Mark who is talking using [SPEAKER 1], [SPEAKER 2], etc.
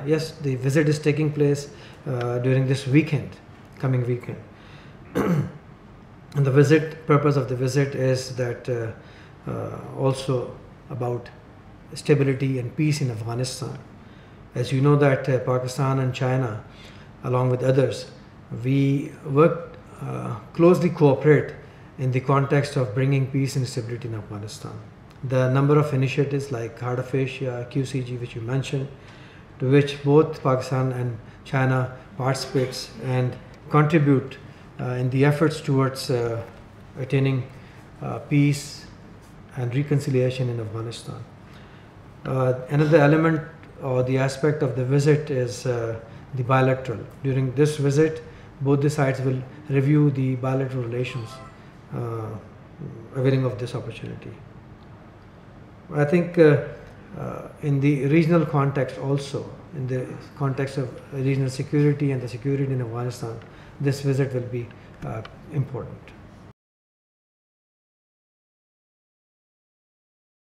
[SPEAKER 1] yes, the visit is taking place during this weekend, coming weekend. And the purpose of the visit is that also about stability and peace in Afghanistan. As you know that Pakistan and China, along with others, we work closely cooperate in the context of bringing peace and stability in Afghanistan. The number of initiatives like Heart of Asia, QCG, which you mentioned, to which both Pakistan and China participates and contribute in the efforts towards attaining peace and reconciliation in Afghanistan. Another element or the aspect of the visit is the bilateral. During this visit, both the sides will review the bilateral relations, availing of this opportunity. I think in the regional context also, in the context of regional security and the security in Afghanistan, this visit will be important.